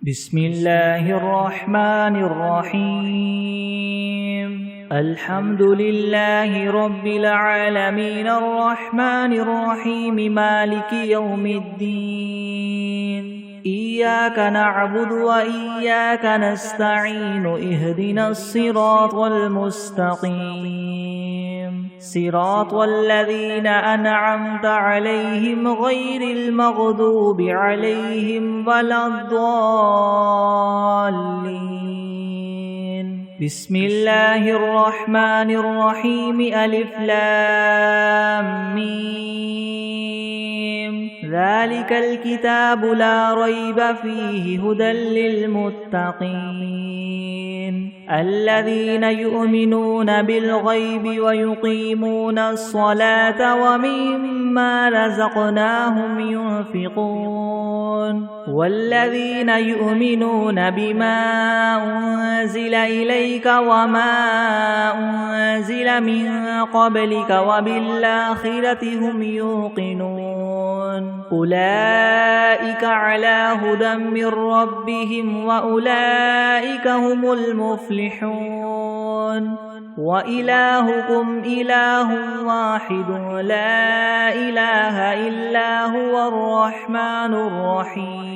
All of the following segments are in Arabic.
بسم الله الرحمن الرحيم الحمد لله رب العالمين الرحمن الرحيم مالك يوم الدين إياك نعبد وإياك نستعين اهدنا الصراط المستقيم صراط الذين أنعمت عليهم غير المغضوب عليهم ولا الضالين بسم الله الرحمن الرحيم ألف لام ميم ذلك الكتاب لا ريب فيه هدى للمتقين الذين يؤمنون بالغيب ويقيمون الصلاة ومما رزقناهم ينفقون والذين يؤمنون بما أنزل إليك وما أنزل من قبلك وبالآخرة هم يوقنون أولئك على هدى من ربهم وأولئك هم المفلحون وإلهكم إله واحد لا إله إلا هو الرحمن الرحيم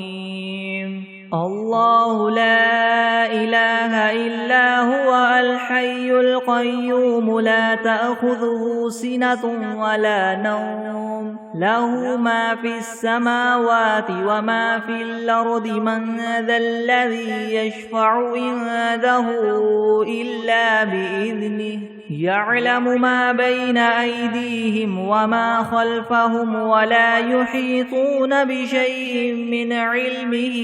الله لا إله إلا هو الحي القيوم لا تأخذه سنة ولا نوم له ما في السماوات وما في الأرض من ذا الذي يشفع عنده إلا بإذنه يعلم ما بين أيديهم وما خلفهم ولا يحيطون بشيء من علمه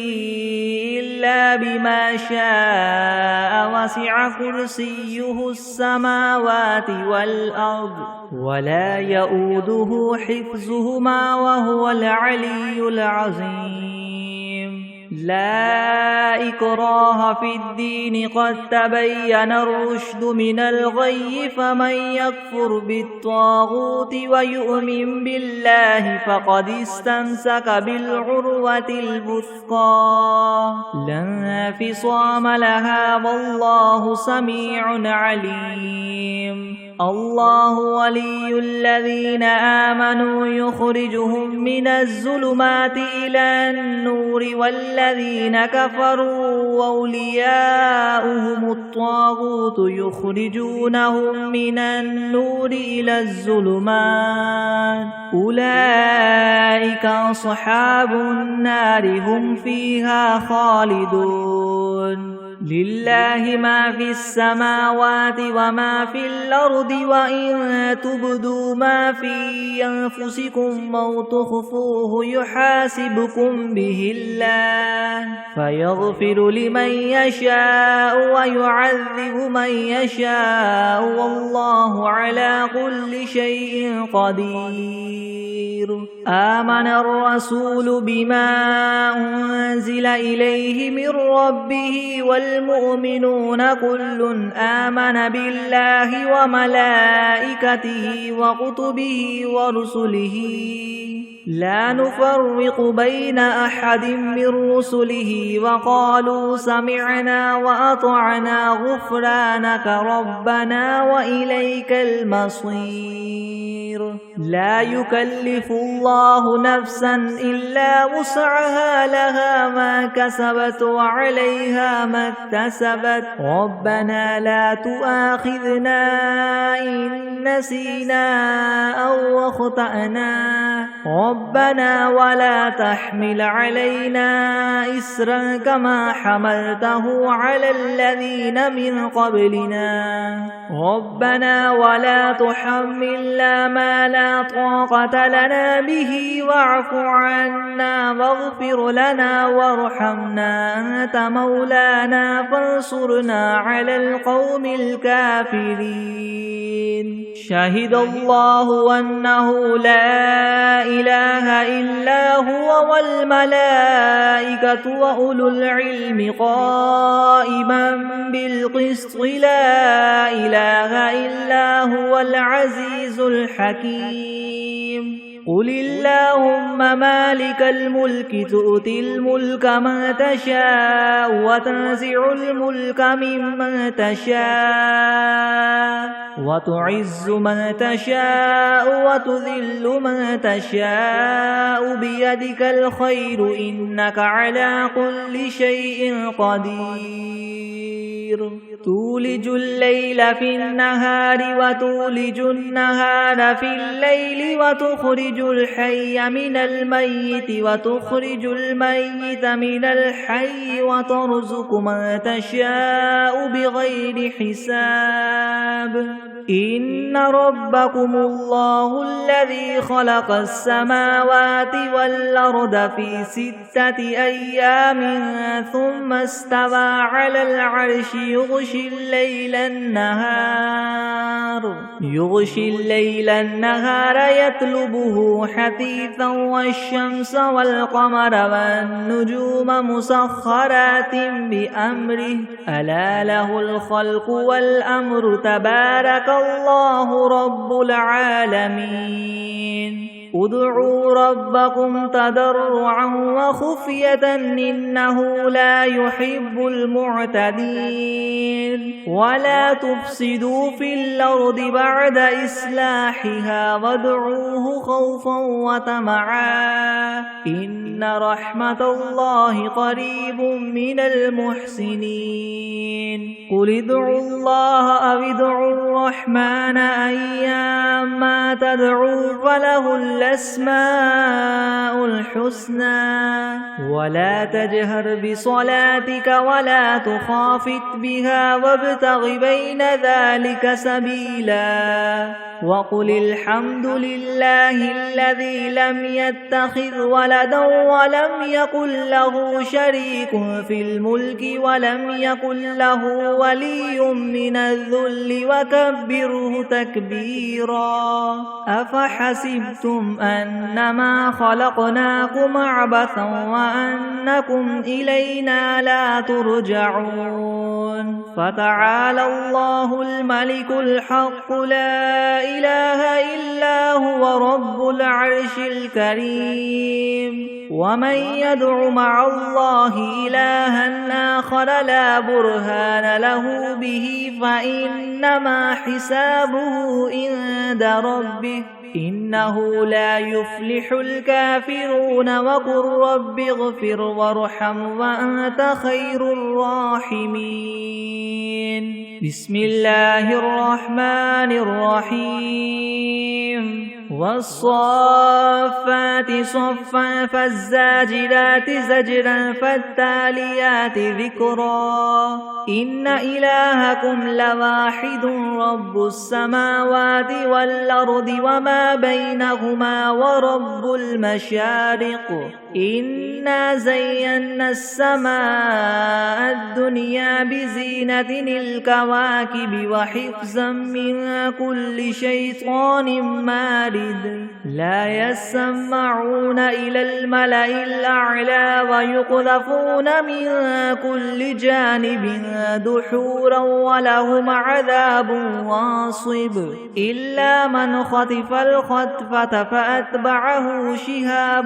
إلا بما شاء وسع كرسيه السماوات والأرض ولا يؤوده حفظهما وهو العلي العظيم لا إكراه في الدين قد تبين الرشد من الغي فمن يكفر بالطاغوت ويؤمن بالله فقد استمسك بالعروة الوثقى لا انفصام لها والله سميع عليم الله ولي الذين آمنوا يخرجهم من الظلمات إلى النور والذين كفروا أولياؤهم الطاغوت يخرجونهم من النور إلى الظلمات أولئك أصحاب النار هم فيها خالدون لله ما في السماوات وما في الأرض وإن تبدوا ما في أنفسكم أو تخفوه يحاسبكم به الله فيغفر لمن يشاء ويعذب من يشاء والله على كل شيء قدير آمن الرسول بما أنزل إليه من ربه والمؤمنون كل آمن بالله وملائكته وكتبه ورسله لا نفرق بين أحد من رسله وقالوا سمعنا وأطعنا غفرانك ربنا وإليك المصير لا يكلف الله نفسا إلا وسعها لها ما كسبت وعليها ما اكتسبت ربنا لا تؤاخذنا إن نسينا أو أخطأنا ربنا ولا تحمل علينا إسرا كما حملته على الذين من قبلنا ربنا ولا تحملنا ما لا طاقة لنا به واعف عنا واغفر لنا وارحمنا أنت مولانا فانصرنا على القوم الكافرين شهد الله أنه لا إله إلا هو والملائكة وأولو العلم قائما بالقسط لا إله إلا هو العزيز الحكيم قل اللهم مالك الملك تؤتي الملك من تشاء وتنزع الملك ممن تشاء وتعز من تشاء وتذل من تشاء بيدك الخير إنك على كل شيء قدير تولج الليل في النهار وتولج النهار في الليل وتخرج الحي من الميت وتخرج الميت من الحي وترزق من تشاء بغير حساب إن ربكم الله الذي خلق السماوات والأرض في 6 أيام ثم استوى على العرش يغشي الليل النهار يطلبه حثيثا والشمس والقمر والنجوم مسخرات بأمره ألا له الخلق والأمر تبارك الله رب العالمين ادعوا ربكم تضرعا وخفية إنه لا يحب المعتدين ولا تفسدوا في الأرض بعد إصلاحها وادعوه خوفا وطمعا إن رحمة الله قريب من المحسنين قل ادعوا الله أو ادعوا الرحمن أيما تدعوا فله الأسماء الحسنى ولا تجهر بصلاتك ولا تخافت بها وابتغ بين ذلك سبيلا وقل الحمد لله الذي لم يتخذ ولدا ولم يكن له شريك في الملك ولم يكن له ولي من الذل وكبره تكبيرا أفحسبتم أنما خلقناكم عبثا وأنكم إلينا لا ترجعون فتعالى الله الملك الحق لا إله إلا هو رب العرش الكريم ومن يدع مع الله إلها آخر لا برهان له به فإنما حسابه عند ربه إنه لا يفلح الكافرون وقل رب اغفر وارحم وأنت خير الراحمين بسم الله الرحمن الرحيم والصافات صفا فالزاجرات زجرا فالتاليات ذكرا إن إلهكم لواحد رب السماوات والأرض وما بينهما ورب المشارق إنا زينا السماء الدنيا بزينة الكواكب وحفظا من كل شيطان مارد لا يسمعون إلى الملأ الأعلى ويقذفون من كل جانب دحورا ولهم عذاب واصب إلا من خطف الخطفة فأتبعه شهاب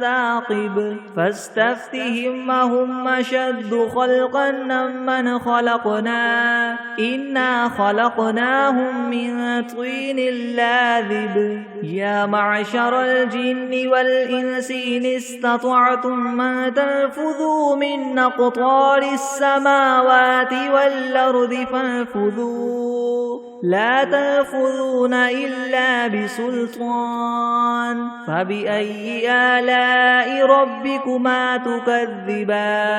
ثاقب فاستفتهم هم أشد خلقا ممن خلقنا إنا خلقناهم من طين لاذب يا معشر الجن والإنس إن استطعتم أن تنفذوا من أقطار السماوات والأرض فانفذوا لا تنفذون إلا بسلطان فبأي آلاء ربكما تكذبان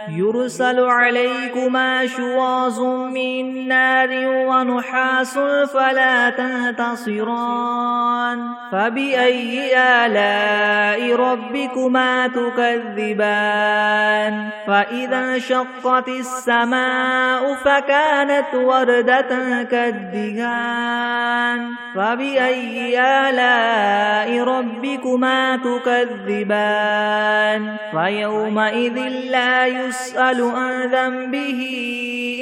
يرسل عليكما شواظ من نار ونحاس فلا تنتصران فبأي آلاء ربكما تكذبان فإذا انشقت السماء فكانت وردة كالدهان فبأي آلاء ربكما تكذبان فيومئذ لا يسأل عن ذنبه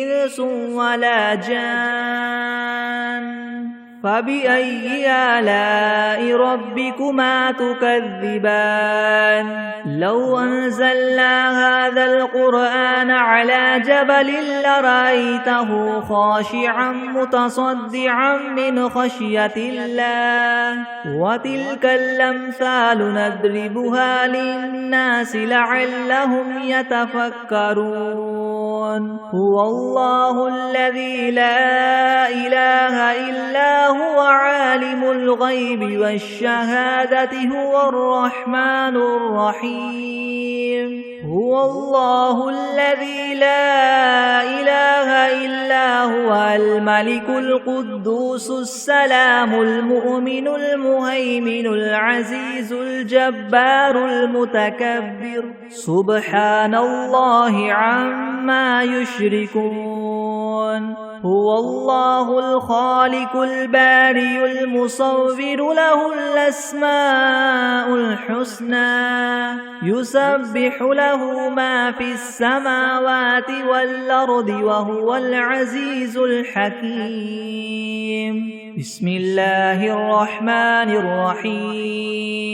إنس ولا جان فبأي آلاء ربكما تكذبان لو أنزلنا هذا القرآن على جبل لرأيته خاشعا متصدعا من خشية الله وتلك الأمثال نضربها للناس لعلهم يتفكرون هو الله الذي لا إله إلا هو عالم الغيب والشهادة هو الرحمن الرحيم هو الله الذي لا إله إلا هو الملك القدوس السلام المؤمن المهيمن العزيز الجبار المتكبر سبحان الله عما يشركون هو الله الخالق البارئ المصور له الأسماء الحسنى يسبح له ما في السماوات والأرض وهو العزيز الحكيم بسم الله الرحمن الرحيم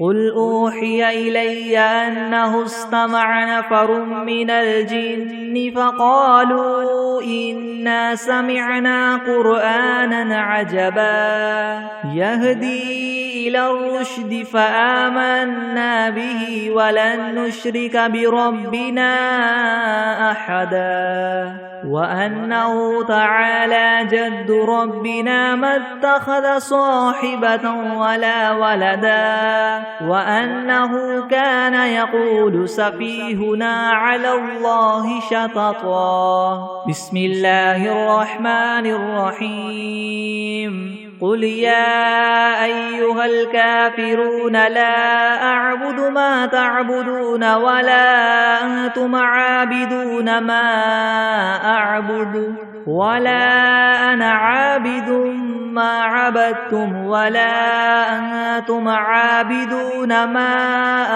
قل أوحي إلي أنه استمع نفر من الجن فقالوا إنا سمعنا قرآنا عجبا يهدي إلى الرشد فآمنا به ولن نشرك بربنا أحدا وأنه تعالى جد ربنا ما اتخذ صاحبة ولا ولدا وأنه كان يقول سفيهنا على الله شططا بسم الله الرحمن الرحيم قل يا أيها الكافرون لا أعبد ما تعبدون ولا أنتم عابدون ما أعبد ولا أنا عابد ما عبدتم ولا أنتم عابدون ما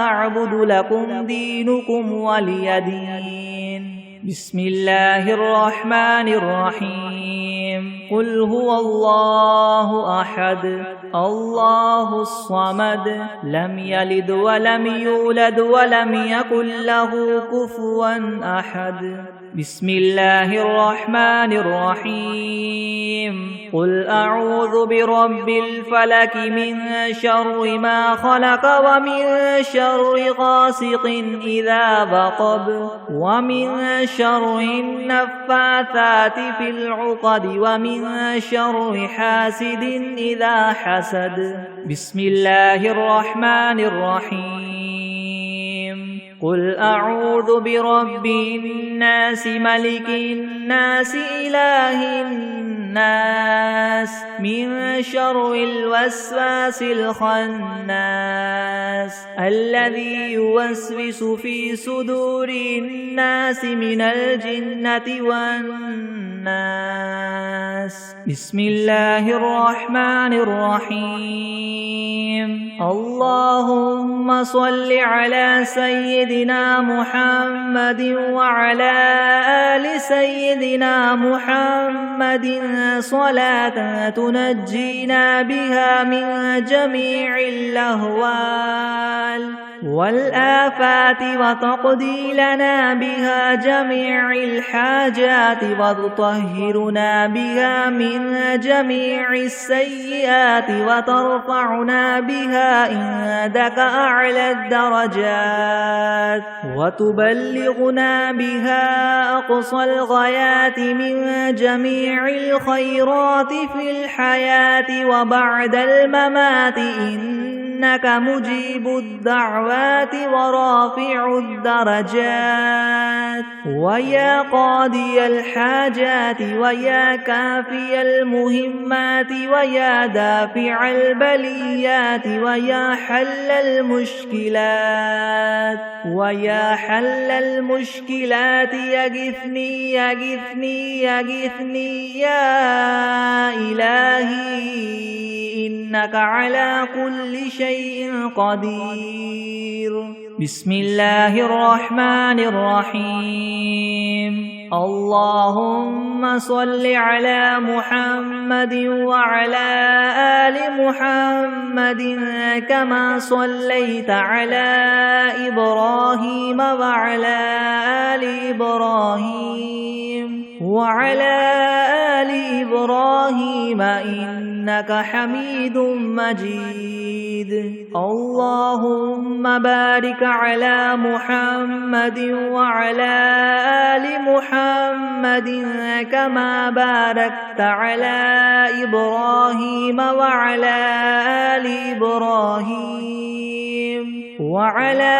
أعبد لكم دينكم ولي دين بسم الله الرحمن الرحيم قل هو الله أحد الله الصمد لم يلد ولم يولد ولم يكن له كفوا أحد بسم الله الرحمن الرحيم قل أعوذ برب الفلك من شر ما خلق ومن شر غاسق إذا وقب ومن شر النفاثات في العقد ومن شر حاسد إذا حسد بسم الله الرحمن الرحيم قل أعوذ برب الناس ملك الناس إله الناس من شر الوسواس الخناس الذي يوسوس في صدور الناس من الجنة والناس بسم الله الرحمن الرحيم اللهم صل على سيدنا محمد وعلى آل سيدنا محمد صلاة تنجينا بها من جميع الأهوال والآفات وتقضي لنا بها جميع الحاجات وتطهرنا بها من جميع السيئات وترفعنا بها عندك أعلى الدرجات وتبلغنا بها أقصى الغايات من جميع الخيرات في الحياة وبعد الممات إنك مجيب الدعوات ورافع الدرجات ويا قاضي الحاجات ويا كافي المهمات ويا دافع البليات ويا حل المشكلات ويا حل المشكلات يغثني يغثني يغثني يا إلهي إنك على كل شيء قدير بسم الله الرحمن الرحيم اللهم صل على محمد وعلى آل محمد كما صليت على إبراهيم وعلى آل وعلى آل إبراهيم إنك حميد مجيد اللهم بارك على محمد وعلى آل محمد كما باركت على إبراهيم وعلى آل وعلى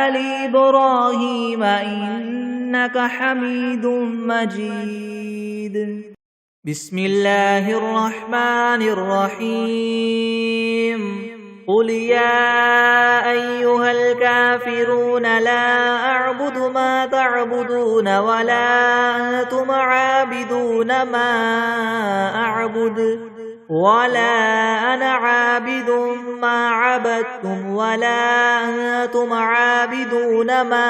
آل إبراهيم إنك حميد مجيد بسم الله الرحمن الرحيم قل يا أيها الكافرون لا أعبد ما تعبدون ولا أنتم عابدون ما أعبد ولا أنا عابد ما عبدتم ولا أنتم عابدون ما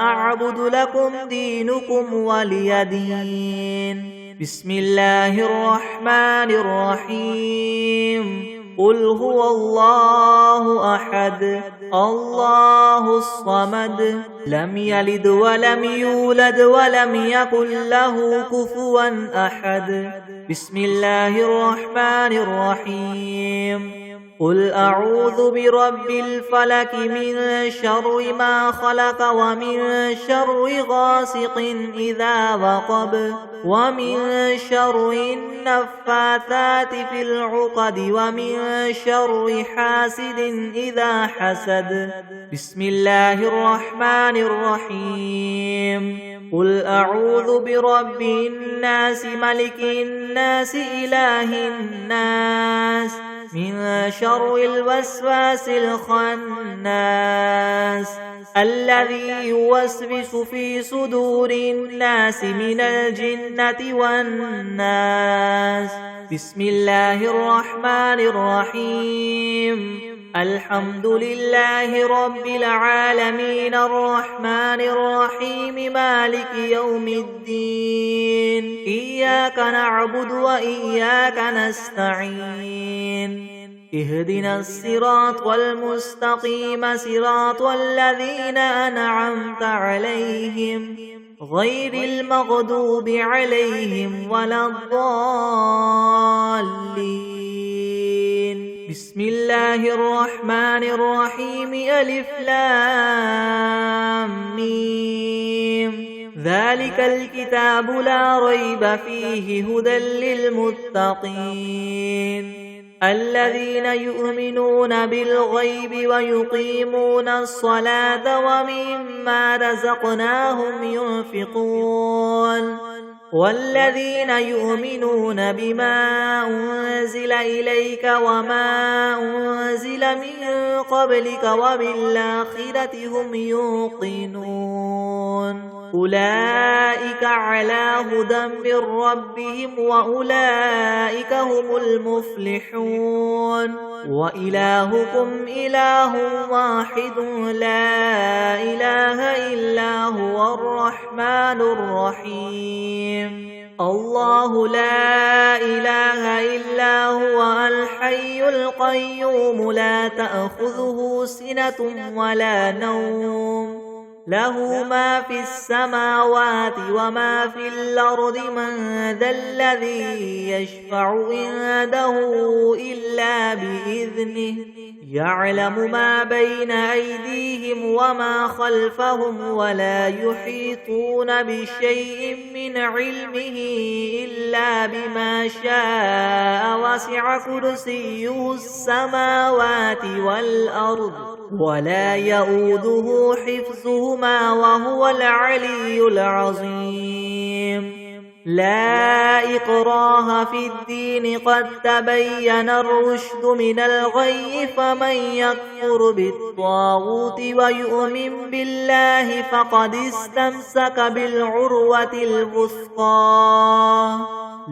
أعبد لكم دينكم ولي دين بسم الله الرحمن الرحيم قل هو الله أحد الله الصمد لم يلد ولم يولد ولم يكن له كفوا أحد بسم الله الرحمن الرحيم قل أعوذ برب الفلك من شر ما خلق ومن شر غاسق إذا وقب ومن شر النفاثات في العقد ومن شر حاسد إذا حسد بسم الله الرحمن الرحيم قل أعوذ برب الناس ملك الناس إله الناس من شر الوسواس الخناس الذي يوسوس في صدور الناس من الجنة والناس بسم الله الرحمن الرحيم الحمد لله رب العالمين الرحمن الرحيم مالك يوم الدين إياك نعبد وإياك نستعين اهدنا الصراط المستقيم صراط الذين أنعمت عليهم غير المغضوب عليهم ولا الضالين بسم الله الرحمن الرحيم ألف لام ميم ذلك الكتاب لا ريب فيه هدى للمتقين الذين يؤمنون بالغيب ويقيمون الصلاة ومما رزقناهم ينفقون والذين يؤمنون بما أنزل إليك وما أنزل من قبلك وبالآخرة هم يوقنون أولئك على هدى من ربهم وأولئك هم المفلحون وإلهكم إله واحد لا إله إلا هو الرحمن الرحيم الله لا إله إلا هو الحي القيوم لا تأخذه سنة ولا نوم له ما في السماوات وما في الأرض من ذا الذي يشفع عنده إلا بإذنه يعلم ما بين أيديهم وما خلفهم ولا يحيطون بشيء من علمه إلا بما شاء وسع كرسيه السماوات والأرض ولا يؤوده حفظهما وهو العلي العظيم لا إكراه في الدين قد تبين الرشد من الغي فمن يكفر بالطاغوت ويؤمن بالله فقد استمسك بالعروة الوثقى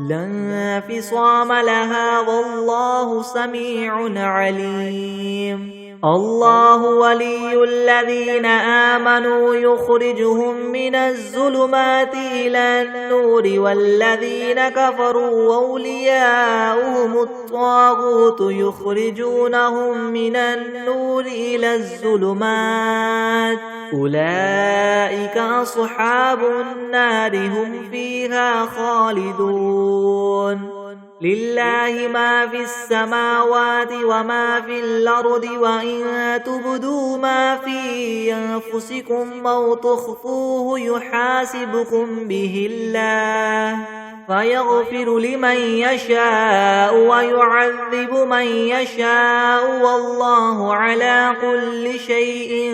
لا انفصام لها والله سميع عليم الله ولي الذين آمنوا يخرجهم من الظلمات إلى النور والذين كفروا أولياؤهم الطاغوت يخرجونهم من النور إلى الظلمات أولئك أصحاب النار هم فيها خالدون لله ما في السماوات وما في الأرض وإن تبدوا ما في أنفسكم أو تخفوه يحاسبكم به الله فيغفر لمن يشاء ويعذب من يشاء والله على كل شيء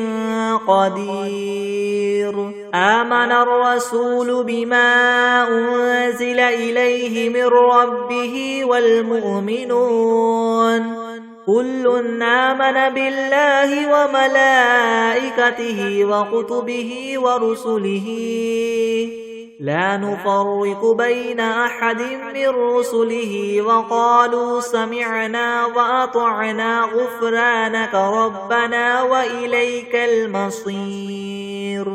قدير آمن الرسول بما أنزل إليه من ربه والمؤمنون كل آمن بالله وملائكته وكتبه ورسله لا نفرق بين أحد من رسله وقالوا سمعنا وأطعنا غفرانك ربنا وإليك المصير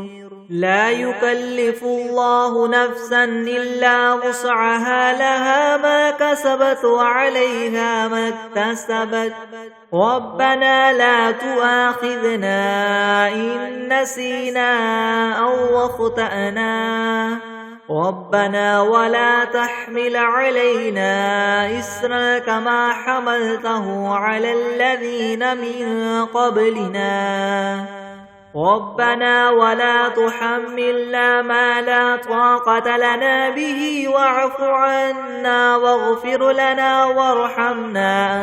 لا يكلف الله نفسا إلا وسعها لها ما كسبت وعليها ما اكتسبت ربنا لا تؤاخذنا إن نسينا أو أخطأنا ربنا ولا تحمل علينا إسرا كما حملته على الذين من قبلنا ربنا ولا تحملنا ما لا طاقة لنا به واعف عنا واغفر لنا وارحمنا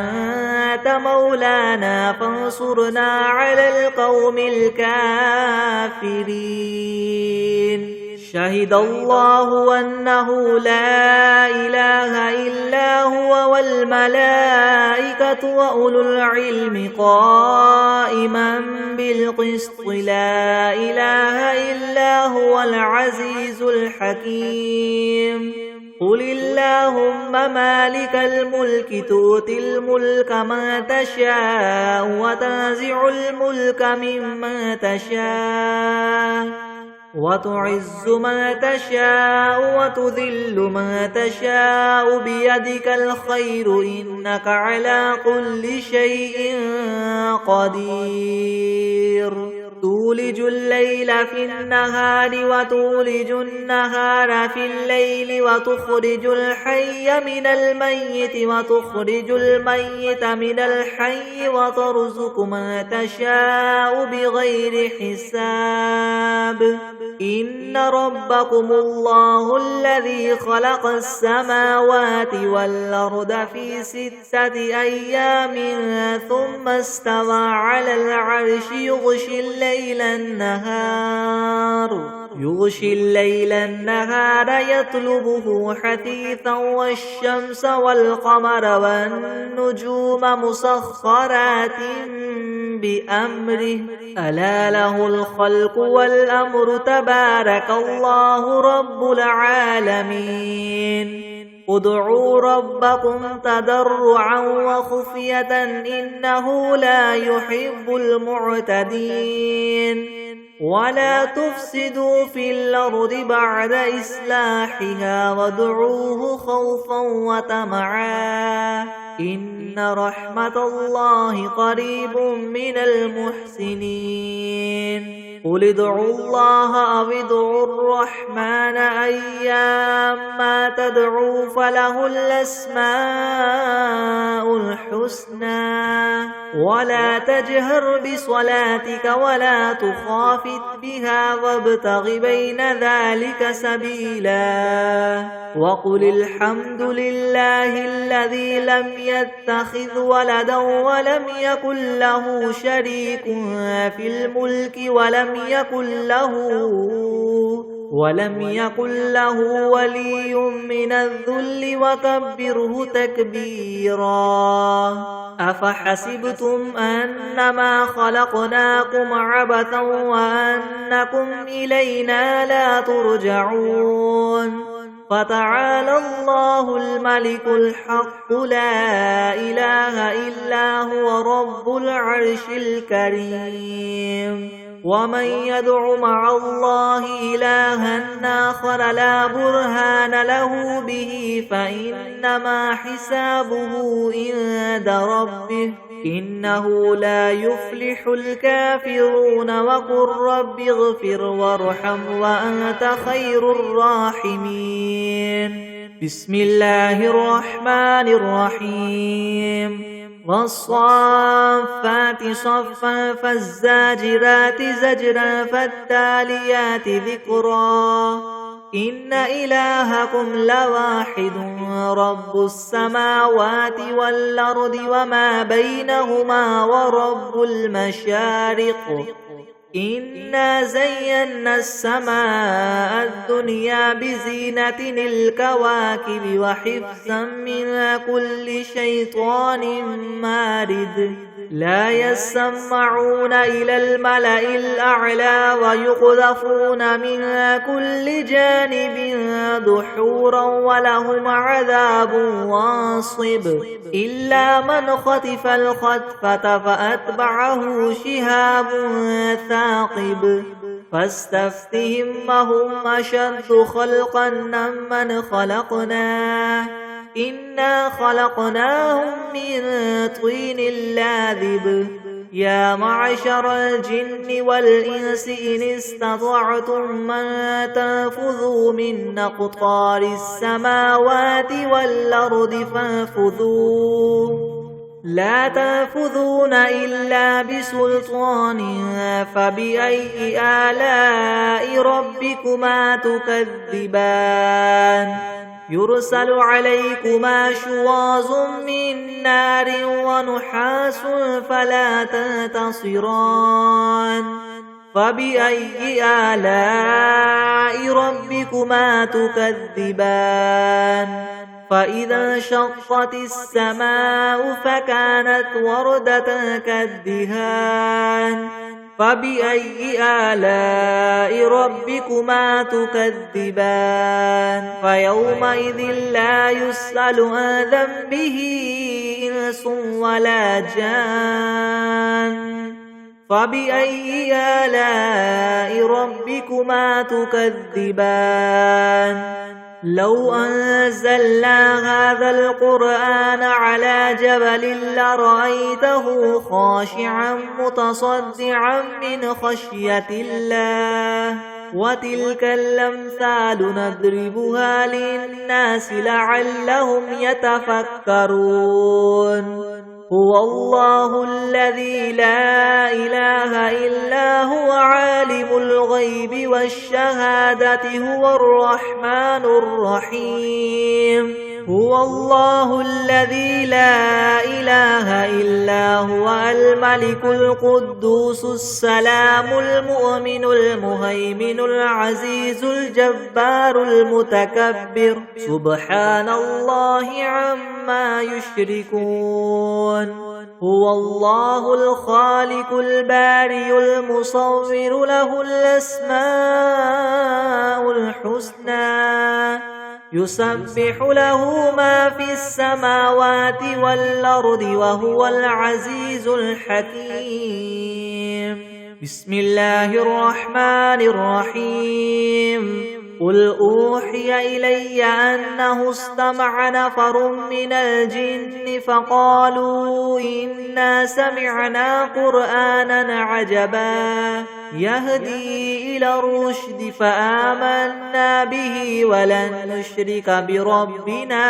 أنت مولانا فانصرنا على القوم الكافرين شهد الله أنه لا إله إلا هو والملائكة وأولو العلم قائما بالقسط لا إله إلا هو العزيز الحكيم قل اللهم مالك الملك تؤتي الملك من تشاء وتنزع الملك ممن تشاء وتعز من تشاء وتذل من تشاء بيدك الخير إنك على كل شيء قدير تولج الليل في النهار وتولج النهار في الليل وتخرج الحي من الميت وتخرج الميت من الحي وترزق من تشاء بغير حساب إن ربكم الله الذي خلق السماوات والأرض في 6 أيام ثم استوى على العرش يغشي الليل النهار يطلبه حثيثا والشمس والقمر والنجوم مسخرات بأمره ألا له الخلق والأمر تبارك الله رب العالمين ادعوا ربكم تضرعا وخفية إنه لا يحب المعتدين ولا تفسدوا في الأرض بعد إصلاحها وادعوه خوفا وطمعا إن رحمة الله قريب من المحسنين قل ادعوا الله أو ادعوا الرحمن أيما تدعوا فله الأسماء الحسنى ولا تجهر بصلاتك ولا تخافت بها وابتغ بين ذلك سبيلا وقل الحمد لله الذي لم يتخذ ولدا ولم يكن له شريك في الملك ولم يكن له ولي من الذل وكبره تكبيرا أفحسبتم أنما خلقناكم عبثا وأنكم إلينا لا ترجعون فتعالى الله الملك الحق لا إله إلا هو رب العرش الكريم ومن يدع مع الله إلها آخر لا برهان له به فإنما حسابه عند ربه إنه لا يفلح الكافرون وقل رب اغفر وارحم وأنت خير الراحمين بسم الله الرحمن الرحيم والصافات صفا فالزاجرات زجرا فالتاليات ذكرا إن إلهكم لواحد رب السماوات والأرض وما بينهما ورب المشارق إنا زينا السماء الدنيا بزينة الكواكب وحفظا من كل شيطان مارد لا يسمعون إلى الملأ الأعلى ويقذفون من كل جانب دحورا ولهم عذاب واصب إلا من خطف الخطفة فأتبعه شهاب ثاقب فاستفتهم هم أشد خلقا ممن خلقنا إنا خلقناهم من طين لاذب يا معشر الجن والإنس إن استطعتم من تنفذوا من أقطار السماوات والأرض فانفذوا لا تنفذون إلا بسلطان فبأي آلاء ربكما تكذبان يرسل عليكما شواظ من نار ونحاس فلا تنتصران فبأي آلاء ربكما تكذبان فإذا انشقت السماء فكانت وردة كالدهان فبأي آلاء ربكما تكذبان فيومئذ لا يسأل عن ذنبه إنس ولا جان فبأي آلاء ربكما تكذبان لو أنزلنا هذا القرآن على جبل لرأيته خاشعا متصدعا من خشية الله وتلك الأمثال نضربها للناس لعلهم يتفكرون هو الله الذي لا إله إلا هو عالم الغيب والشهادة هو الرحمن الرحيم هو الله الذي لا إله إلا هو الملك القدوس السلام المؤمن المهيمن العزيز الجبار المتكبر سبحان الله عما يشركون هو الله الخالق البارئ المصور له الأسماء الحسنى يسبح له ما في السماوات والأرض وهو العزيز الحكيم بسم الله الرحمن الرحيم قل أوحي إلي أنه استمع نفر من الجن فقالوا إنا سمعنا قرآنا عجبا يهدي إلى الرشد فآمنا به ولن نشرك بربنا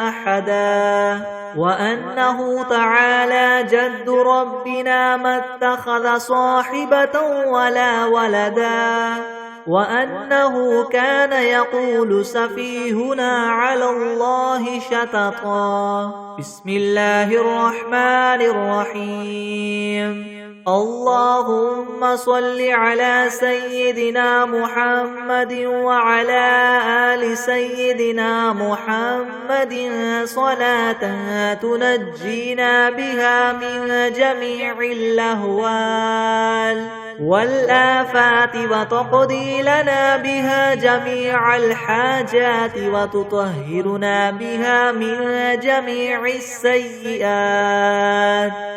أحدا وأنه تعالى جد ربنا ما اتخذ صاحبة ولا ولدا وأنه كان يقول سفيهنا على الله شططا بسم الله الرحمن الرحيم اللهم صل على سيدنا محمد وعلى آل سيدنا محمد صلاة تنجينا بها من جميع الأهوال والآفات وتقضي لنا بها جميع الحاجات وتطهرنا بها من جميع السيئات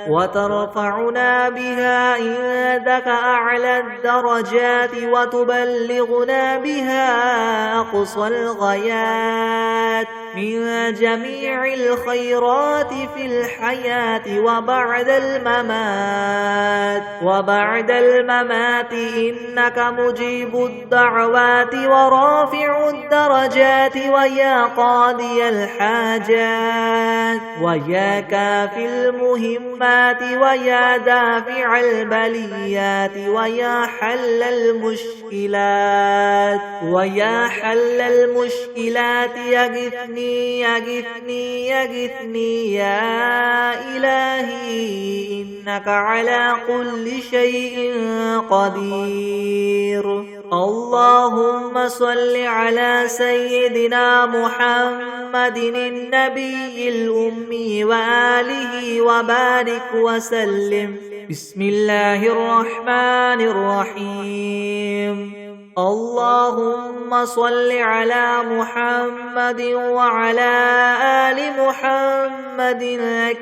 وترفعنا بها عندك أعلى الدرجات وتبلغنا بها أقصى الغايات من جميع الخيرات في الحياة وبعد الممات إنك مجيب الدعوات ورافع الدرجات ويا قاضي الحاجات ويا كافي المهمات ويا دافع البليات ويا حل المشكلات يغثني يا إلهي إنك على كل شيء قدير. اللهم صل على سيدنا محمد النبي الأمي وآله وبارك وسلم. بسم الله الرحمن الرحيم. اللهم صل على محمد وعلى آل محمد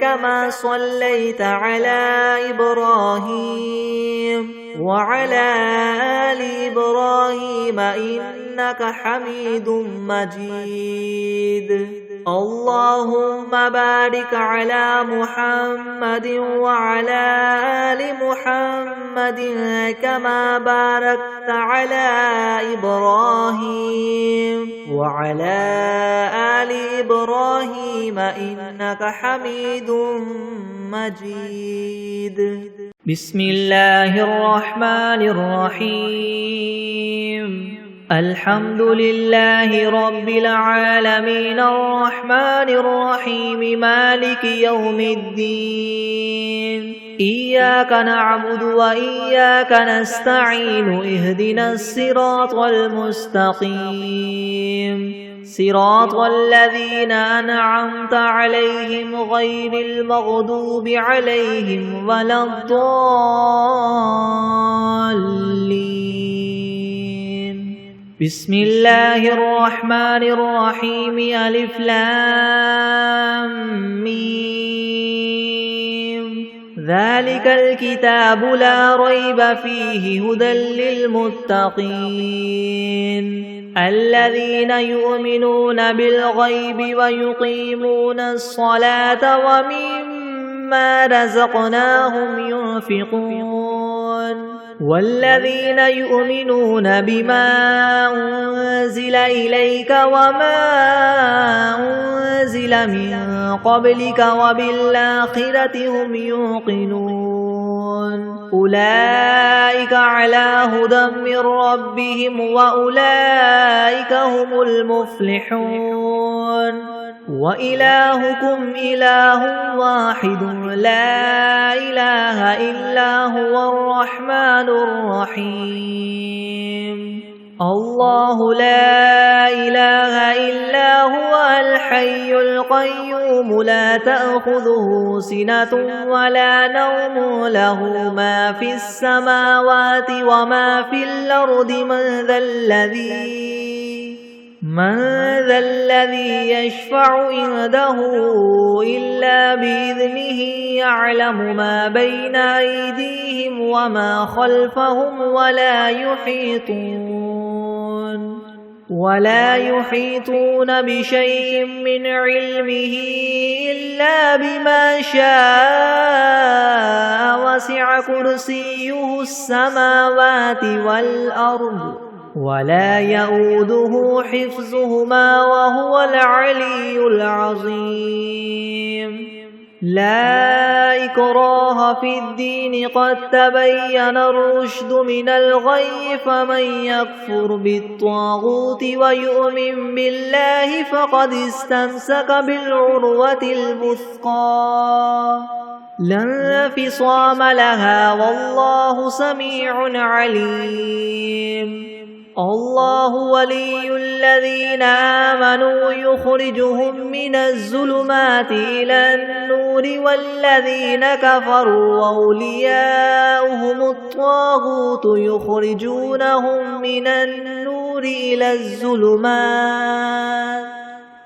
كما صليت على إبراهيم وعلى آل إبراهيم إنك حميد مجيد. اللهم بارك على محمد وعلى آل محمد كما باركت على إبراهيم وعلى آل إبراهيم إنك حميد مجيد. بسم الله الرحمن الرحيم. الحمد لله رب العالمين الرحمن الرحيم مالك يوم الدين. إياك نعبد وإياك نستعين اهدنا الصراط المستقيم صراط الذين أنعمت عليهم غير المغضوب عليهم ولا الضالين. بسم الله الرحمن الرحيم. ألف لام ميم. ذلك الكتاب لا ريب فيه هدى للمتقين الذين يؤمنون بالغيب ويقيمون الصلاة ومما رزقناهم ينفقون والذين يؤمنون بما أنزل إليك وما أنزل من قبلك وبالآخرة هم يوقنون أولئك على هدى من ربهم وأولئك هم المفلحون. وإلهكم إله واحد لا إله إلا هو الرحمن الرحيم. الله لا إله إلا هو الحي القيوم لا تأخذه سنة ولا نوم له ما في السماوات وما في الأرض من ذا الذي يشفع عنده إلا بإذنه يعلم ما بين أيديهم وما خلفهم ولا يحيطون بشيء من علمه إلا بما شاء وسع كرسيه السماوات والأرض ولا يؤوده حفظهما وهو العلي العظيم. لا إكراه في الدين قد تبين الرشد من الغي فمن يكفر بالطاغوت ويؤمن بالله فقد استمسك بالعروة الوثقى لا انفصام لها والله سميع عليم. الله ولي الذين آمنوا يخرجهم من الظلمات إلى النور النور والذين كفروا أولياؤهم الطاغوت يخرجونهم من النور إلى الظلمات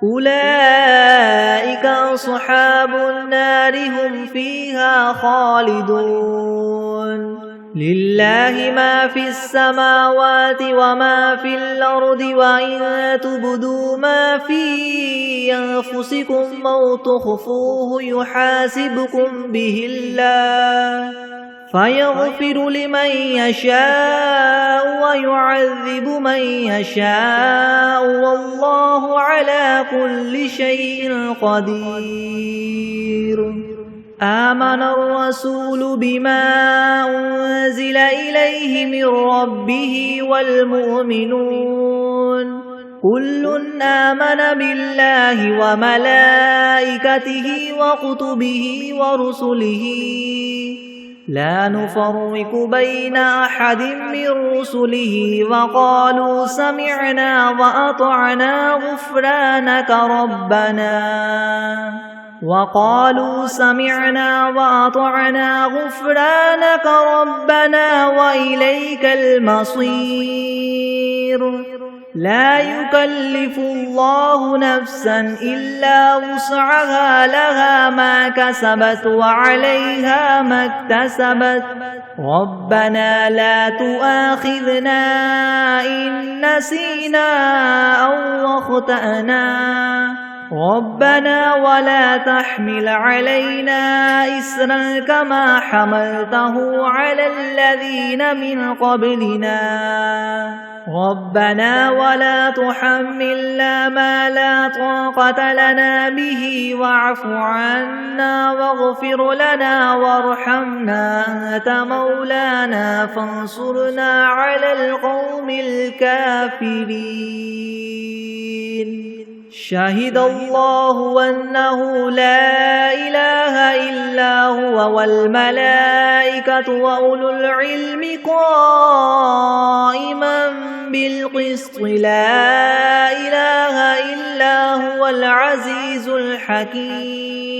أولئك أصحاب النار هم فيها خالدون لله ما في السماوات وما في الأرض وإن تبدوا ما في أنفسكم أو تخفوه يحاسبكم به الله فيغفر لمن يشاء ويعذب من يشاء والله على كل شيء قدير آمن الرسول بما أنزل إليه من ربه والمؤمنون كل آمن بالله وملائكته وكتبه ورسله لا نفرق بين أحد من رسله وقالوا سمعنا وأطعنا غفرانك ربنا وإليك المصير لا يكلف الله نفسا إلا وسعها لها ما كسبت وعليها ما اكتسبت ربنا لا تؤاخذنا إن نسينا أو أخطأنا ربنا ولا تحمل علينا إسرا كما حملته على الذين من قبلنا ربنا ولا تحملنا ما لا طاقة لنا به واعف عنا واغفر لنا وارحمنا أنت مولانا فانصرنا على القوم الكافرين شهد الله أنه لا إله إلا هو والملائكة وأولو العلم قائما بالقسط لا إله إلا هو العزيز الحكيم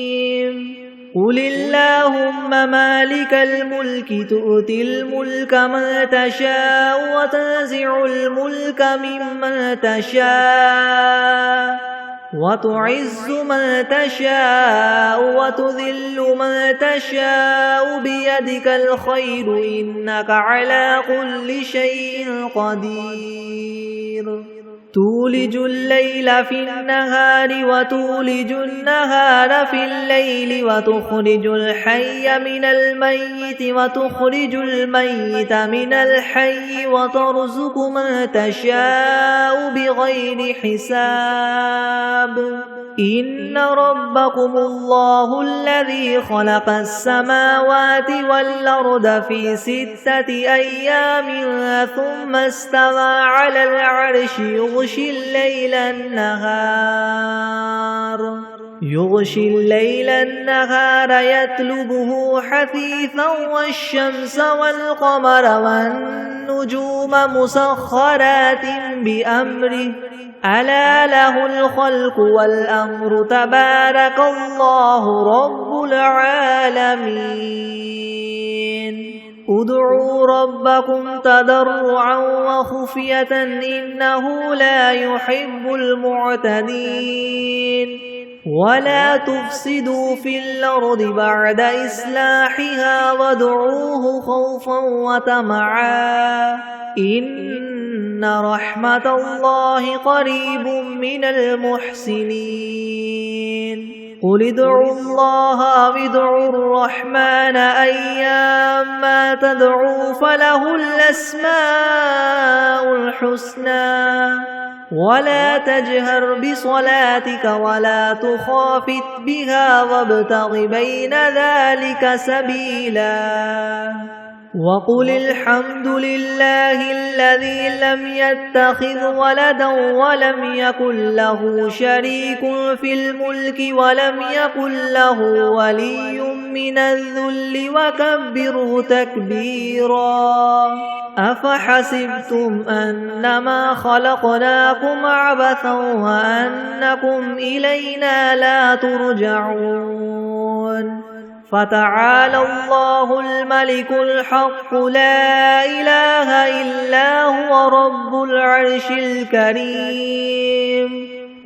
قل اللهم مالك الملك تؤتي الملك من تشاء وتنزع الملك ممن تشاء وتعز من تشاء وتذل من تشاء بيدك الخير إنك على كل شيء قدير تولج الليل في النهار وتولج النهار في الليل وتخرج الحي من الميت وتخرج الميت من الحي وترزق من تشاء بغير حساب إن ربكم الله الذي خلق السماوات والأرض في 6 أيام ثم استوى على العرش يغشي الليل النهار يطلبه حثيثا والشمس والقمر والنجوم مسخرات بأمره ألا له الخلق والأمر تبارك الله رب العالمين ادعوا ربكم تضرعا وخفية إنه لا يحب المعتدين ولا تفسدوا في الأرض بعد إصلاحها وادعوه خوفا وطمعا إن رحمة الله قريب من المحسنين قل ادعوا الله أو ادعوا الرحمن أيما تدعوا فله الأسماء الحسنى ولا تجهر بصلاتك ولا تخافت بها وابتغ بين ذلك سبيلا وقل الحمد لله الذي لم يتخذ ولدا ولم يكن له شريك في الملك ولم يكن له ولي من الذل وكبره تكبيرا أفحسبتم أنما خلقناكم عبثا وأنكم إلينا لا ترجعون فتعالى الله الملك الحق لا إله إلا هو رب العرش الكريم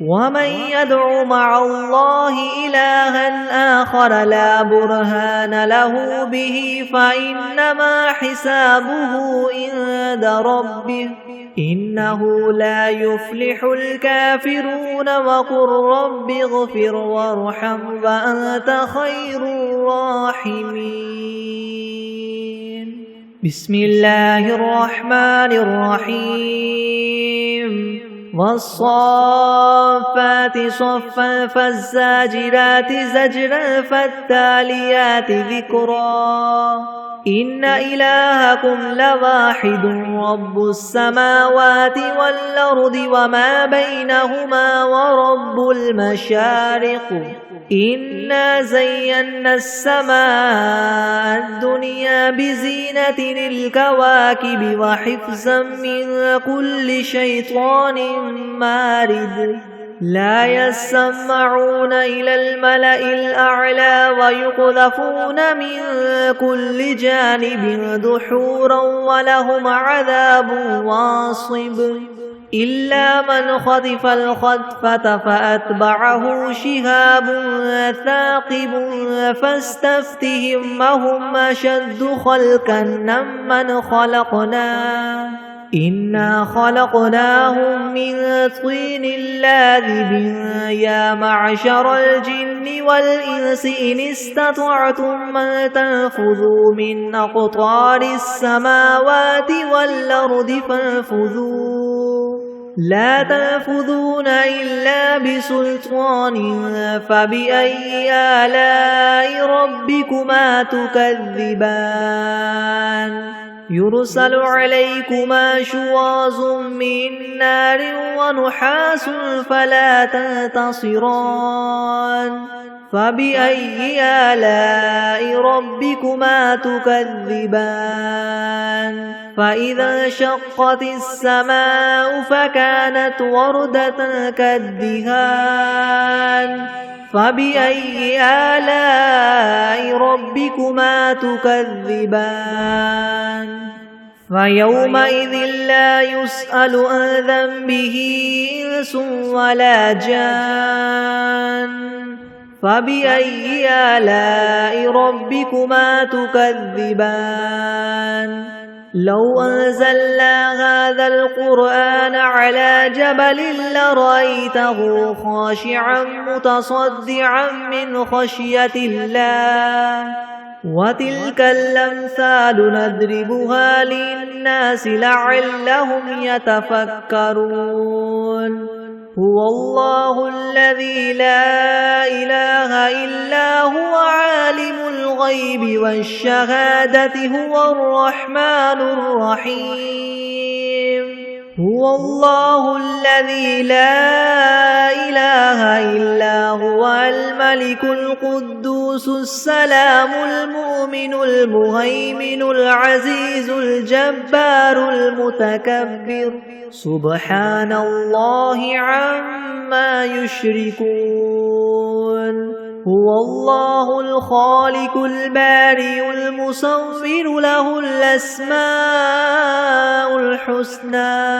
ومن يدع مع الله إلها آخر لا برهان له به فإنما حسابه عند ربه إنه لا يفلح الكافرون وقل رب اغفر وارحم وأنت خير الراحمين بسم الله الرحمن الرحيم والصافات صفا فالزاجرات زجرا فالتاليات ذكرا إن إلهكم لواحد رب السماوات والأرض وما بينهما ورب المشارق إنا زينا السماء الدنيا بزينة الكواكب وحفظا من كل شيطان مارد لا يسمعون إلى الملأ الأعلى ويقذفون من كل جانب دحورا ولهم عذاب واصب إلا من خطف الخطفة فأتبعه شهاب ثاقب فاستفتهم أهم أشد خلقا ممن خلقنا إنا خلقناهم من طين لازب يا معشر الجن والإنس إن استطعتم أن تنفذوا من أقطار السماوات والأرض فانفذوا لا تنفذون إلا بسلطان فبأي آلاء ربكما تكذبان يرسل عليكما شواظ من نار ونحاس فلا تنتصران فبأي آلاء ربكما تكذبان فإذا انشقت السماء فكانت وردة كالدهان فبأي آلاء ربكما تكذبان فيومئذ لا يسأل عن ذنبه إنس ولا جان فبأي آلاء ربكما تكذبان لو أنزلنا هذا القرآن على جبل لرأيته خاشعا متصدعا من خشية الله وتلك الأمثال نضربها للناس لعلهم يتفكرون هو الله الذي لا إله إلا هو عالم الغيب والشهادة هو الرحمن الرحيم هو الله الذي لا إله إلا هو الملك القدوس السلام المؤمن المهيمن العزيز الجبار المتكبر سبحان الله عما يشركون هو الله الخالق البارئ المصور له الأسماء الحسنى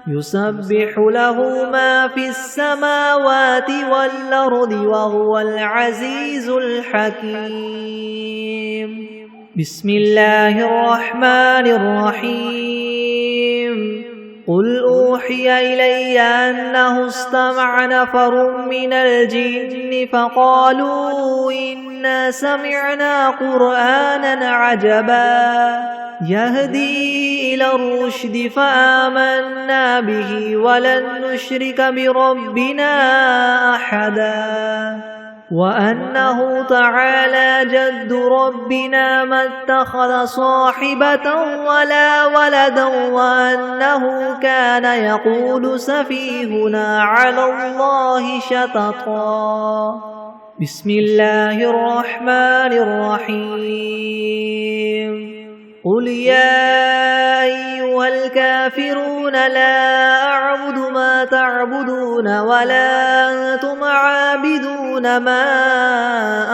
يسبح له ما في السماوات والأرض وهو العزيز الحكيم بسم الله الرحمن الرحيم قل أوحي إلي أنه استمع نفر من الجن فقالوا إنا سمعنا قرآنا عجبا يهدي إلى الرشد فآمنا به ولن نشرك بربنا أحدا وأنه تعالى جد ربنا ما اتخذ صاحبة ولا ولدا وأنه كان يقول سفيهنا على الله شططا بسم الله الرحمن الرحيم قل يا أيها الكافرون لا أعبد ما تعبدون ولا أنتم عابدون ما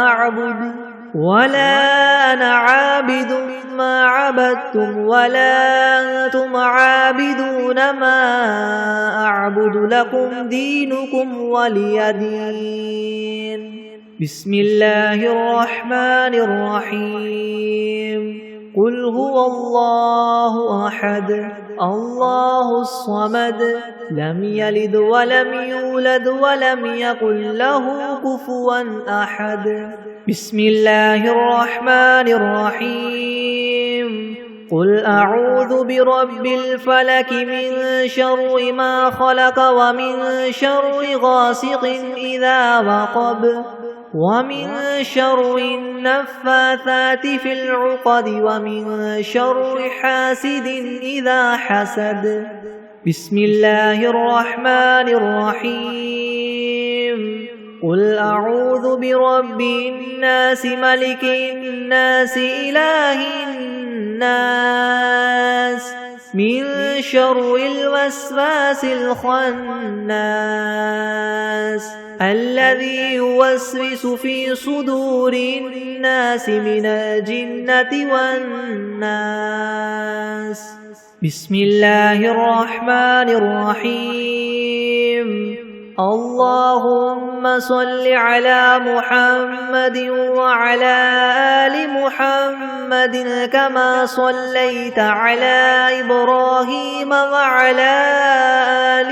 أعبد ولا أنا عابد ما عبدتم ولا أنتم عابدون ما أعبد لكم دينكم ولي دين. بسم الله الرحمن الرحيم. قل هو الله أحد الله الصمد لم يلد ولم يولد ولم يكن له كفوا أحد. بسم الله الرحمن الرحيم. قل أعوذ برب الفلك من شر ما خلق ومن شر غاسق إذا وقب ومن شر النفاثات في العقد ومن شر حاسد إذا حسد. بسم الله الرحمن الرحيم. قل أعوذ برب الناس ملك الناس إله الناس من شر الوسواس الخناس الذي يوسوس في صدور الناس من الجنة والناس. بسم الله الرحمن الرحيم. اللهم صل على محمد وعلى آل محمد كما صليت على إبراهيم وعلى آل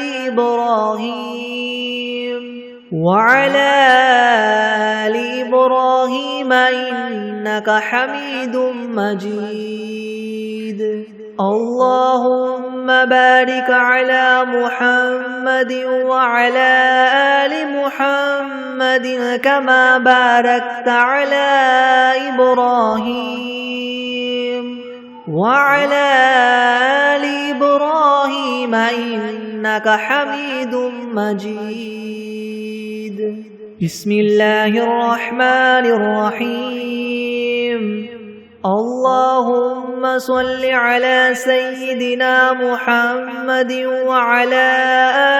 إبراهيم إنك حميد مجيد. اللهم بارك على محمد وعلى آل محمد كما باركت على إبراهيم وعلى آل إبراهيم إنك حميد مجيد. بسم الله الرحمن الرحيم. اللهم صل على سيدنا محمد وعلى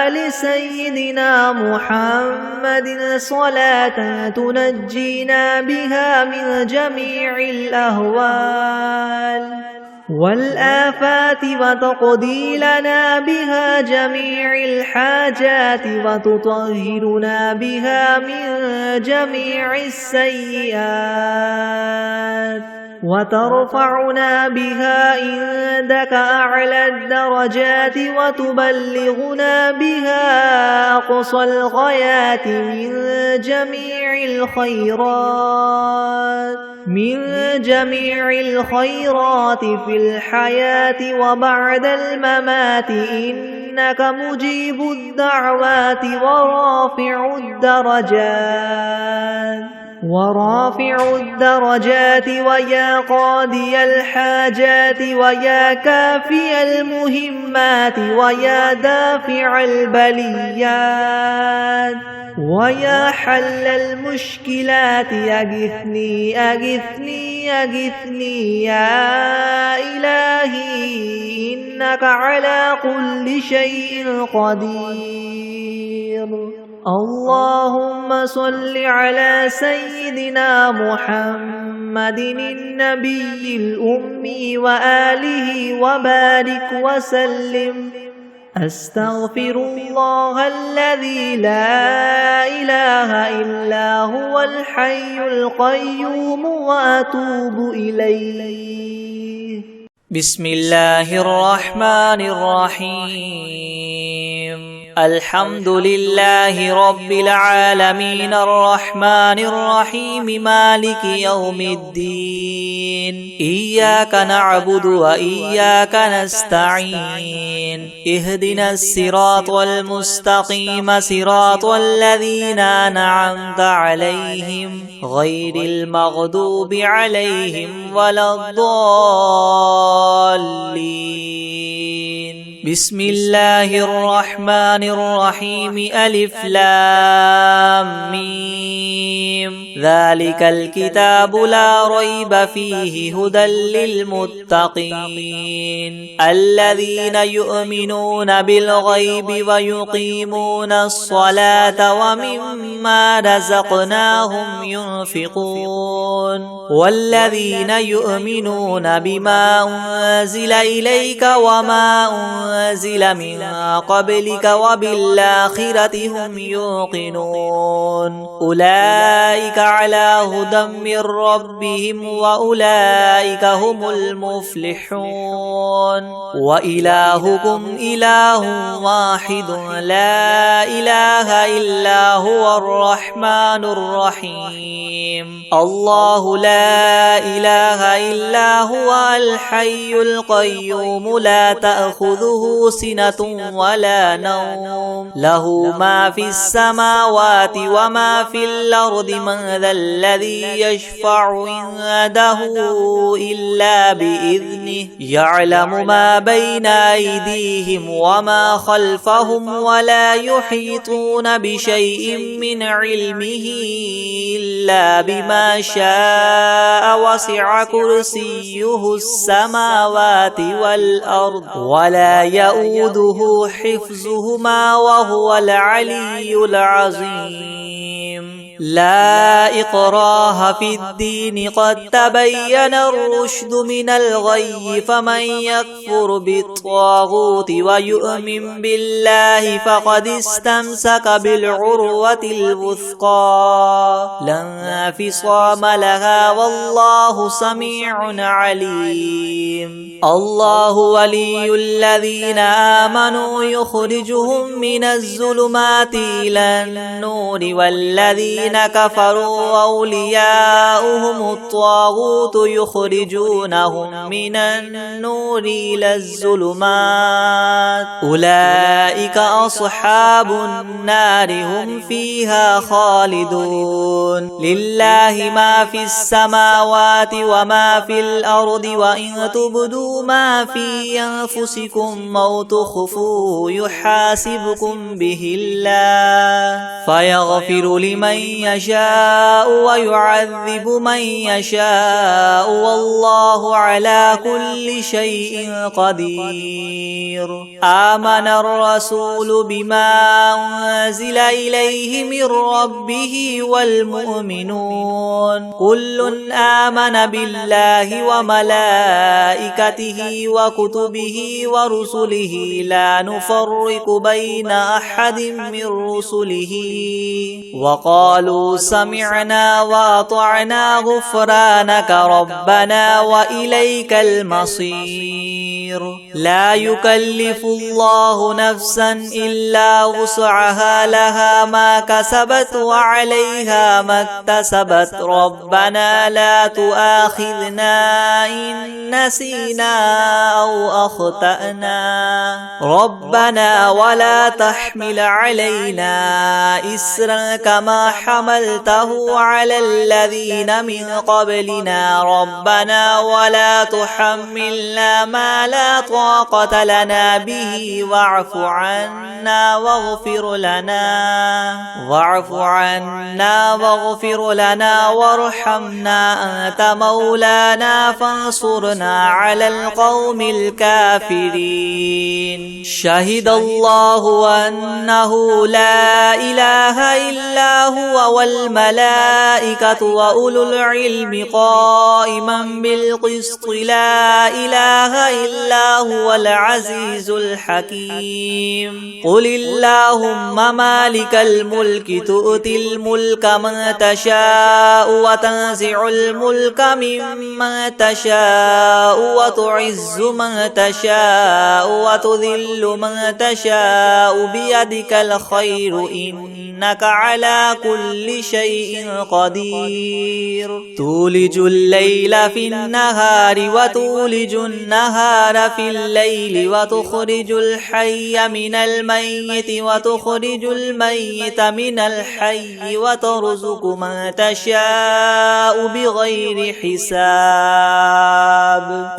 آل سيدنا محمد صلاة تنجينا بها من جميع الأهوال والآفات وتقضي لنا بها جميع الحاجات وتطهرنا بها من جميع السيئات وترفعنا بها عندك أعلى الدرجات وتبلغنا بها أقصى الغايات من جميع الخيرات في الحياة وبعد الممات إنك مجيب الدعوات ورافع الدرجات ويا قاضي الحاجات ويا كافي المهمات ويا دافع البليات ويا حل المشكلات أغثني أغثني أغثني يا إلهي إنك على كل شيء قدير. اللهم صل على سيدنا محمد النبي الأمي وآله وبارك وسلم. أستغفر الله الذي لا إله إلا هو الحي القيوم وأتوب إليه. بسم الله الرحمن الرحيم. الحمد لله رب العالمين الرحمن الرحيم مالك يوم الدين. إياك نعبد وإياك نستعين. اهدنا الصراط المستقيم صراط الذين أنعمت عليهم غير المغضوب عليهم ولا الضالين. بسم الله الرحمن الرحيم ألف لام ميم ذلك الكتاب لا ريب فيه هدى للمتقين الذين يؤمنون بالغيب ويقيمون الصلاة ومما رزقناهم ينفقون والذين يؤمنون بما أنزل إليك وما أنزل من قبلك وبالآخرة هم يوقنون أولئك على هدى من ربهم وأولئك هم المفلحون وإلهكم إله واحد لا إله إلا هو الرحمن الرحيم الله لا إله إلا هو الحي القيوم لا تأخذه سنة ولا نوم له ما في السماوات وما في الأرض من ذا الذي يشفع عنده إلا بإذنه يعلم ما بين أيديهم وما خلفهم ولا يحيطون بشيء من علمه إلا بما شاء وسع كرسيه السماوات والأرض ولا يؤوده حفظهما وهو العلي العظيم لا إكراه في الدين قد تبين الرشد من الغي فمن يكفر بالطاغوت ويؤمن بالله فقد استمسك بالعروة الوثقى لا انفصام لها والله سميع عليم الله ولي الذين آمنوا يخرجهم من الظلمات إلى النور والذين كفروا أولياؤهم الطاغوت يخرجونهم من النور إلى الظلمات أولئك أصحاب النار هم فيها خالدون لله ما في السماوات وما في الأرض وإن تبدوا ما في أنفسكم أو تخفوه يحاسبكم به الله فيغفر لمن يشاء ويعذب من يشاء والله على كل شيء قدير آمن الرسول بما أنزل إليه من ربه والمؤمنون كل آمن بالله وملائكته وكتبه ورسله لا نفرق بين أحد من رسله وقالوا سمعنا وأطعنا غفرانك ربنا وإليك المصير لا يكلف الله نفسا إلا وسعها لها ما كسبت وعليها ما اكتسبت ربنا لا تؤاخذنا إن نسينا أو أخطأنا ربنا ولا تحمل علينا إسرا كما حملته على الذين من قبلنا ربنا ولا تحملنا ما لا طاقة لنا به واعف عنا واغفر لنا وارحمنا أنت مولانا فانصرنا على القوم الكافرين شهد الله أنه لا إله إلا هو والملائكة وأولو العلم قائما بالقسط لا إله إلا هو العزيز الحكيم قل اللهم مالك الملك تؤتي الملك من تشاء وتنزع الملك ممن تشاء وتعز من تشاء وتذل من تشاء بيدك الخير إنك إنك على كل شيء قدير تولج الليل في النهار وتولج النهار في الليل وتخرج الحي من الميت وتخرج الميت من الحي وترزق من تشاء بغير حساب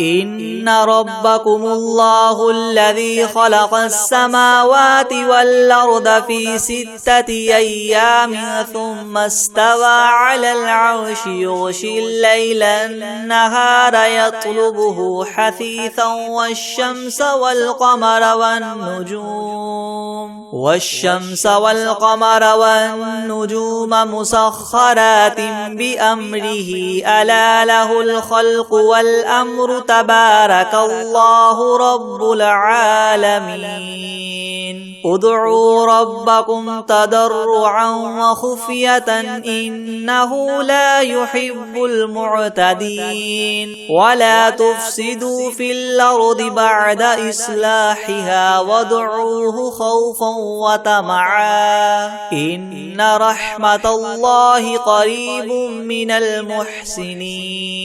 إن ربكم الله الذي خلق السماوات والأرض في 6 أيام ثم استوى على العرش يغشي الليل النهار يطلبه حثيثا والشمس والقمر والنجوم مسخرات بأمره ألا له الخلق والأمر تبارك الله رب العالمين ادعوا ربكم تضرعا وخفية إنه لا يحب المعتدين ولا تفسدوا في الأرض بعد إصلاحها وادعوه خوفا وطمعا إن رحمة الله قريب من المحسنين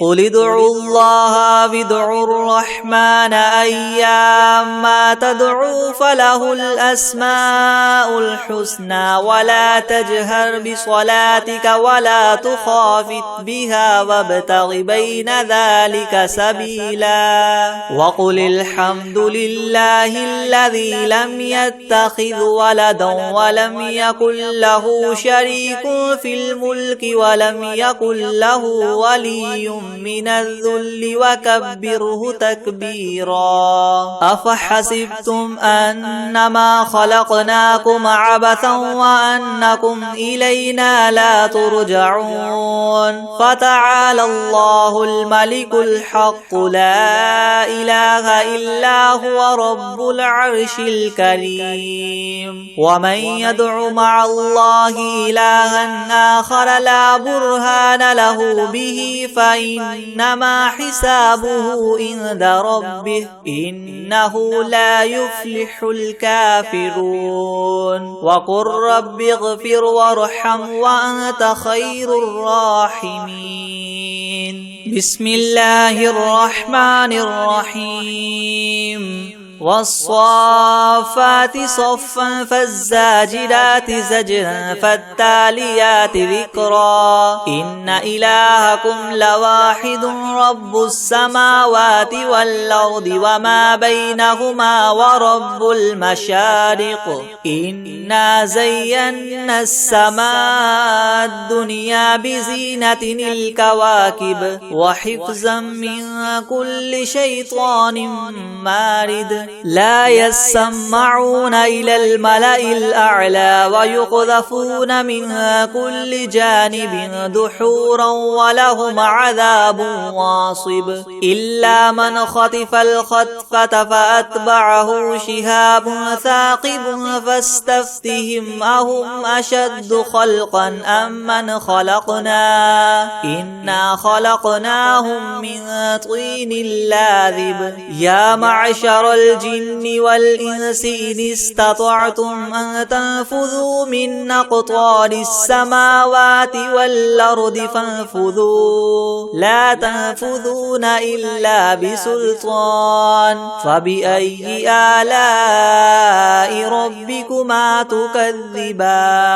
قل ادعوا الله وادعوا الرحمن أيما تدعوا فله الأسماء الحسنى ولا تجهر بصلاتك ولا تخافت بها وابتغ بين ذلك سبيلا وقل الحمد لله الذي لم يتخذ ولدا ولم يكن له شريك في الملك ولم يكن له ولي من الذل وكبره تكبيرا أفحسبتم أنما خلقناكم عبثا وأنكم إلينا لا ترجعون فتعالى الله الملك الحق لا إله إلا هو رب العرش الكريم ومن يدع مع الله إلها آخر لا برهان له به فإنما حسابه عند ربه إنه لا يفلح الكافرون وقل رب اغفر وارحم وأنت خير الراحمين بسم الله الرحمن الرحيم والصافات صفا فالزاجرات زجرا فالتاليات ذكرا إن إلهكم لواحد رب السماوات والأرض وما بينهما ورب المشارق إنا زينا السماء الدنيا بزينة الكواكب وحفظا من كل شيطان مارد لا يسمعون إلى الملأ الأعلى ويقذفون من كل جانب دحورا ولهم عذاب واصب إلا من خطف الخطفة فأتبعه شهاب ثاقب فاستفتهم أهم أشد خلقا أم من خلقنا إنا خلقناهم من طين لاذب يا معشر الجن والإنس إن استطعتم أن تنفذوا من أقطار السماوات والأرض فانفذوا لا تنفذون إلا بسلطان فبأي آلاء ربكما تكذبان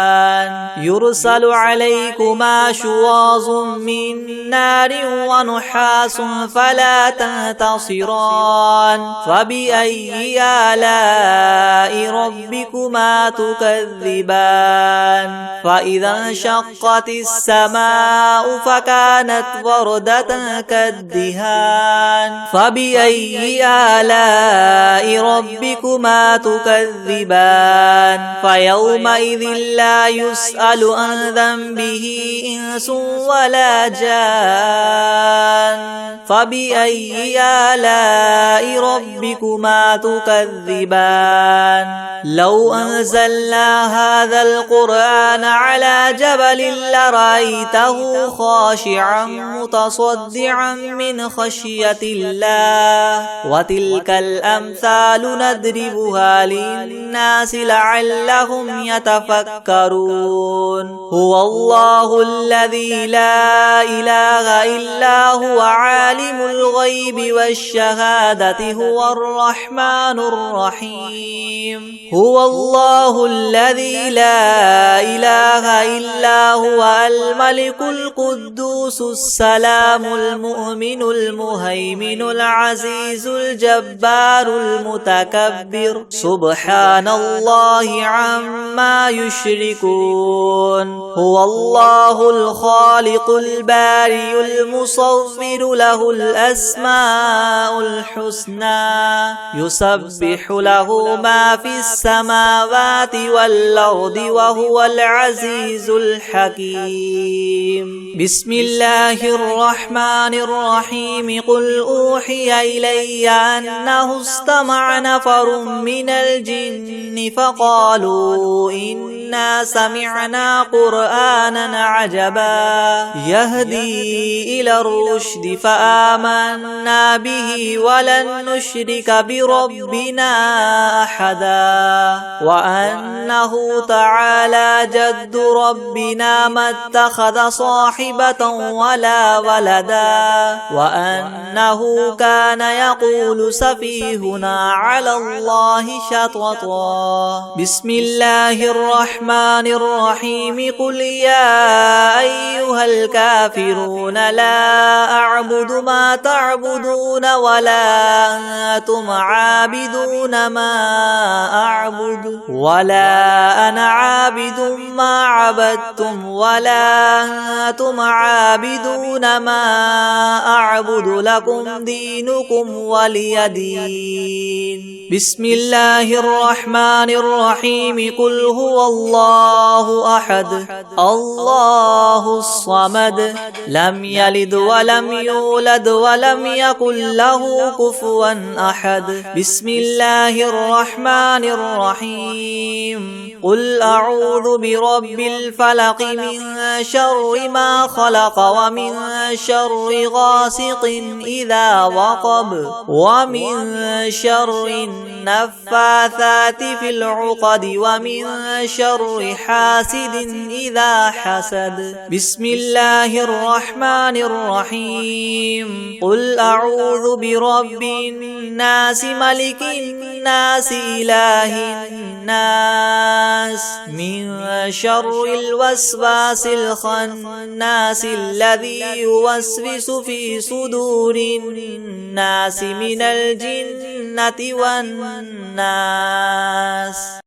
يرسل عليكما شواظ من نار ونحاس فلا تنتصران فبأي آلاء ربكما تكذبان فإذا انشقت السماء فكانت وردة كالدهان فبأي آلاء ربكما تكذبان فيومئذ لا يسأل عن ذنبه إنس ولا جان فبأي آلاء ربكما تكذبان لو أنزلنا هذا القرآن على جبل لرأيته خاشعا متصدعا من خشية الله وتلك الأمثال نضربها للناس لعلهم يتفكرون هو الله الذي لا إله إلا هو عالم الغيب والشهادة هو الرحمن الرحيم هو الله الذي لا إله إلا هو الملك القدوس السلام المؤمن المهيمن العزيز الجبار المتكبر سبحان الله عما يشركون هو الله الخالق البارئ المصور له الأسماء الحسنى يسبح له ما في السماوات والأرض وهو العزيز الحكيم بسم الله الرحمن الرحيم قل أوحي إلي أنه استمع نفر من الجن فقالوا إنا سمعنا قرآنا عجبا يهدي إلى الرشد فآمنا به ولن نشرك بربنا أحدا وأنه تعالى جد ربنا ما اتخذ صاحبة ولا ولدا وأنه كان يقول سفيهنا على الله شططا بسم الله الرحمن الرحيم قل يا أيها الكافرون لا أعبد ما تعبدون ولا أنتم عابدون ما أعبد ولا أنا عابد ما عبدتم ولا أنتم عابدون ما أعبد لكم دينكم ولي دين بسم الله الرحمن الرحيم قل هو الله أحد الله الصمد لم يلد ولم يولد ولم يكن له كفوا أحد بسم الله الرحمن الرحيم قل أعوذ برب الفلق من شر ما خلق ومن شر غاسق إذا وقب ومن شر النفاثات في العقد ومن شر حاسد إذا حسد بسم الله الرحمن الرحيم قل أعوذ برب الناس ملك الناس إله الناس من شر الوسواس الخناس الذي يوسوس في صدور الناس من الجنة والناس